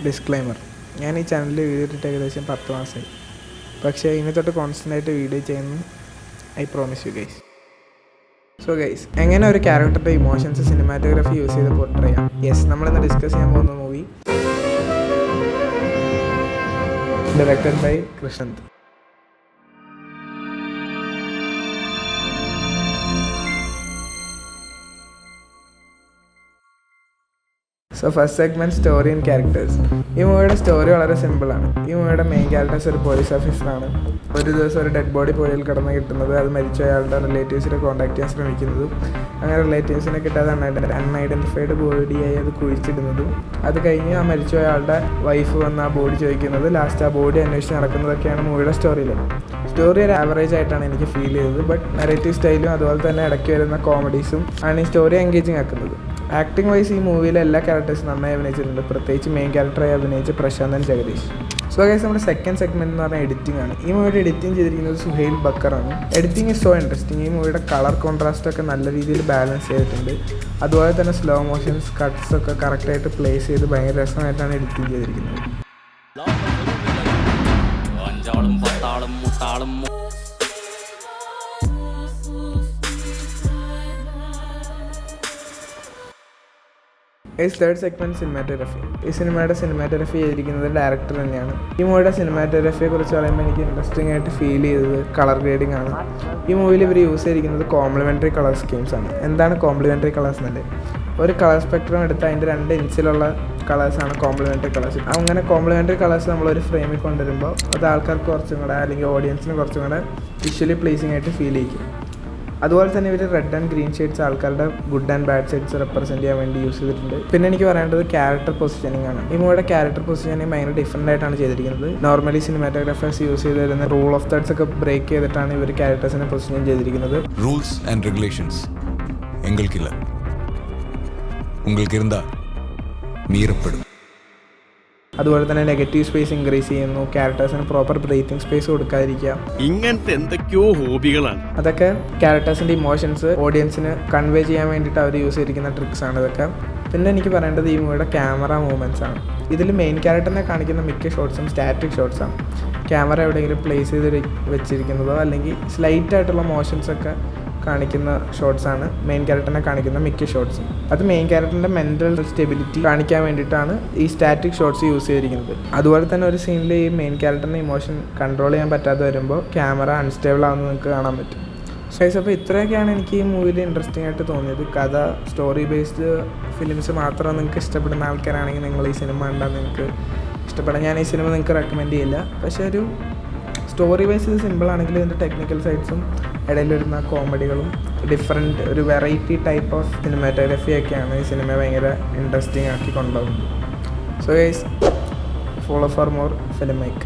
Disclaimer, ഞാൻ ഈ ചാനലിൽ വീഡിയോ ഇട്ടിട്ട് ഏകദേശം 10 മാസമായി. പക്ഷേ ഇനി തൊട്ട് കോൺസ്റ്റൻ്റായിട്ട് വീഡിയോ ചെയ്യുന്നു. I promise you guys. So guys, എങ്ങനെ ഒരു ക്യാരക്ടറുടെ ഇമോഷൻസ് സിനിമാറ്റോഗ്രാഫി യൂസ് ചെയ്ത് പോർട്രേ ചെയ്യാം? യെസ്, നമ്മളിന്ന് ഡിസ്കസ് ചെയ്യാൻ പോകുന്ന movie directed by Krishand. So first segment, story and characters. ഈ മൂവിയുടെ സ്റ്റോറി വളരെ സിമ്പിളാണ്. ഈ മൂവിയുടെ മെയിൻ ക്യാരക്ടേഴ്സ് ഒരു പോലീസ് ഓഫീസറാണ്. ഒരു ദിവസം ഒരു ഡെഡ് ബോഡി പുഴയിൽ കിടന്ന് കിട്ടുന്നത്, അത് മരിച്ച അയാളുടെ റിലേറ്റീവ്സിനെ കോൺടാക്ട് ചെയ്യാൻ ശ്രമിക്കുന്നതും, അങ്ങനെ റിലേറ്റീവ്സിനെ കിട്ടാതെ അൺഐഡൻറ്റിഫൈഡ് ബോഡിയായി അത് കുഴിച്ചിടുന്നതും, അത് കഴിഞ്ഞ് ആ മരിച്ച അയാളുടെ വൈഫ് വന്ന് ആ ബോഡി ചോദിക്കുന്നത്, ലാസ്റ്റ് ആ ബോഡി അന്വേഷിച്ച് നടക്കുന്നതൊക്കെയാണ് മൂവിയുടെ സ്റ്റോറിയിൽ. സ്റ്റോറി ഒരു ആവറേജ് ആയിട്ടാണ് എനിക്ക് ഫീൽ ചെയ്തത്. ബട്ട് നെറേറ്റീവ് സ്റ്റൈലും അതുപോലെ തന്നെ ഇടയ്ക്ക് വരുന്ന കോമഡീസും ആണ് ഈ സ്റ്റോറി എൻഗേജിങ് ആക്കുന്നത്. ആക്ടിംഗ് വൈസ് ഈ മൂവിയിലെ എല്ലാ ക്യാരക്ടേഴ്സും നന്നായി അഭിനയിച്ചിട്ടുണ്ട്. പ്രത്യേകിച്ച് മെയിൻ ക്യാരക്ടറായി അഭിനയിച്ച പ്രശാന്തൻ ജഗദീഷ്. സോ ഗൈസ്, നമ്മുടെ സെക്കൻഡ് സെഗ്മെൻറ്റ് എന്ന് പറഞ്ഞാൽ എഡിറ്റിംഗ് ആണ്. ഈ മൂവിയുടെ എഡിറ്റിംഗ് ചെയ്തിരിക്കുന്നത് സുഹൈൽ ബക്കറാണ്. Editing is so interesting. ഈ മൂവിയുടെ കളർ കോൺട്രാസ്റ്റ് ഒക്കെ നല്ല രീതിയിൽ ബാലൻസ് ചെയ്തിട്ടുണ്ട്. അതുപോലെ തന്നെ സ്ലോ മോഷൻസ്, കട്ട്സ് ഒക്കെ കറക്റ്റായിട്ട് പ്ലേസ് ചെയ്ത് ഭയങ്കര രസമായിട്ടാണ് എഡിറ്റിംഗ് ചെയ്തിരിക്കുന്നത്. Third segment, cinematography. ഈ സിനിമയുടെ സിനിമാറ്റോഗ്രഫി ചെയ്തിരിക്കുന്നത് ഡയറക്ടർ തന്നെയാണ്. ഈ മൂവിയുടെ സിനിമാറ്റോഗ്രഫിയെ കുറിച്ച് പറയുമ്പോൾ എനിക്ക് ഇൻട്രസ്റ്റിംഗ് ആയിട്ട് ഫീൽ ചെയ്തത് കളർ ഗ്രേഡിംഗ് ആണ്. ഈ മൂവിയിൽ ഇവർ യൂസ് ചെയ്തിരിക്കുന്നത് കോംപ്ലിമെൻ്ററി കളർ സ്കീംസ് ആണ്. എന്താണ് കോംപ്ലിമെൻ്ററി കളേഴ്സ് എന്നല്ലേ? ഒരു കളർ സ്പെക്ട്രം എടുത്ത് അതിൻ്റെ 2 ഇഞ്ചിലുള്ള കളേഴ്സാണ് കോംപ്ലിമെൻ്ററി കളേഴ്സ്. അങ്ങനെ കോംപ്ലിമെൻ്ററി കളേഴ്സ് നമ്മളൊരു ഫ്രെയിമിൽ കൊണ്ടുവരുമ്പോൾ അത് ആൾക്കാർക്ക് കുറച്ചും കൂടെ, അല്ലെങ്കിൽ ഓഡിയൻസിന് കുറച്ചും കൂടെ വിഷ്വലി പ്ലീസിംഗ് ആയിട്ട് ഫീൽ ചെയ്യും. അതുപോലെ തന്നെ ഇവർ റെഡ് ആൻഡ് ഗ്രീൻ ഷെയ്ഡ്സ് ആൾക്കാരുടെ good and bad sides represent ചെയ്യാൻ വേണ്ടി യൂസ് ചെയ്തിട്ടുണ്ട്. പിന്നെ എനിക്ക് പറയേണ്ടത് ക്യാരക്ടർ പൊസിഷനിങ് ആണ്. ഈ മൂവിയുടെ ക്യാരക്ടർ പൊസിഷനിങ് ഭയങ്കര ഡിഫറൻ്റ് ആയിട്ടാണ് ചെയ്തിരിക്കുന്നത്. നോർമലി സിനിമാറ്റോഗ്രാഫേഴ്സ് യൂസ് ചെയ്ത് വരുന്ന റൂൾ ഓഫ് തേർഡ്സ് ഒക്കെ ബ്രേക്ക് ചെയ്തിട്ടാണ് ഇവർ ക്യാരക്ടേഴ്സിനെ പൊസിഷൻ ചെയ്തിരിക്കുന്നത്. റൂൾസ് ആൻഡ് റെഗുലേഷൻസ് എങ്ങൾക്കില്ല, ഉങ്ങൾക്കിരുന്ന മീറപ്പെടും. അതുപോലെ തന്നെ നെഗറ്റീവ് സ്പേസ് ഇൻക്രീസ് ചെയ്യുന്നു. ക്യാരക്ടേഴ്സിന് പ്രോപ്പർ ബ്രീത്തിങ് സ്പേസ് കൊടുക്കാതിരിക്കുക. ഇങ്ങനത്തെ എന്തൊക്കെയോ ഹോബികളാണ്. അതൊക്കെ ക്യാരക്ടേഴ്സിൻ്റെ ഇമോഷൻസ് ഓഡിയൻസിന് കൺവേ ചെയ്യാൻ വേണ്ടിയിട്ട് അവർ യൂസ് ചെയ്തിരിക്കുന്ന ട്രിക്സ് ആണ് ഇതൊക്കെ. പിന്നെ എനിക്ക് പറയേണ്ടത് ഈ മൂവിയുടെ ക്യാമറ മൂവ്മെൻറ്റ്സ് ആണ്. ഇതിൽ മെയിൻ ക്യാരക്ടറിനെ കാണിക്കുന്ന മിക്ക ഷോട്ട്സും സ്റ്റാറ്റിക് ഷോട്ട്സാണ്. ക്യാമറ എവിടെയെങ്കിലും പ്ലേസ് ചെയ്ത് വെച്ചിരിക്കുന്നതോ അല്ലെങ്കിൽ സ്ലൈറ്റ് ആയിട്ടുള്ള മോഷൻസൊക്കെ കാണിക്കുന്ന ഷോട്ട്സാണ് മെയിൻ ക്യാരക്ടറിനെ കാണിക്കുന്ന മിക്ക ഷോട്ട്സും. അത് മെയിൻ ക്യാരക്ടറിൻ്റെ മെൻ്റൽ സ്റ്റെബിലിറ്റി കാണിക്കാൻ വേണ്ടിയിട്ടാണ് ഈ സ്റ്റാറ്റിക് ഷോട്ട്സ് യൂസ് ചെയ്തിരിക്കുന്നത്. അതുപോലെ തന്നെ ഒരു സീനിൽ ഈ മെയിൻ ക്യാരക്ടറിൻ്റെ ഇമോഷൻ കൺട്രോൾ ചെയ്യാൻ പറ്റാതെ വരുമ്പോൾ ക്യാമറ അൺസ്റ്റേബിൾ ആവുന്നത് നിങ്ങൾക്ക് കാണാൻ പറ്റും. അപ്പോൾ ഇത്രയൊക്കെയാണ് എനിക്ക് ഈ മൂവിയിൽ ഇൻട്രസ്റ്റിംഗ് ആയിട്ട് തോന്നിയത്. കഥ, സ്റ്റോറി ബേസ്ഡ് ഫിലിംസ് മാത്രം നിങ്ങൾക്ക് ഇഷ്ടപ്പെടുന്ന ആൾക്കാരാണെങ്കിൽ നിങ്ങൾ ഈ സിനിമ കണ്ടാൽ നിങ്ങൾക്ക് ഇഷ്ടപ്പെടാം. ഞാൻ ഈ സിനിമ നിങ്ങൾക്ക് റെക്കമെൻഡ് ചെയ്യില്ല. പക്ഷേ ഒരു സ്റ്റോറി വൈസ് ഇത് സിമ്പിളാണെങ്കിൽ ഇതിൻ്റെ ടെക്നിക്കൽ സൈഡ്സും ഇടയിൽ വരുന്ന കോമഡികളും ഡിഫറെൻറ്റ് ഒരു വെറൈറ്റി ടൈപ്പ് ഓഫ് സിനിമാറ്റോഗ്രഫിയൊക്കെയാണ് ഈ സിനിമ ഭയങ്കര ഇൻട്രസ്റ്റിംഗ് ആക്കി കൊണ്ടുപോകുന്നത്. So guys, follow for more film make.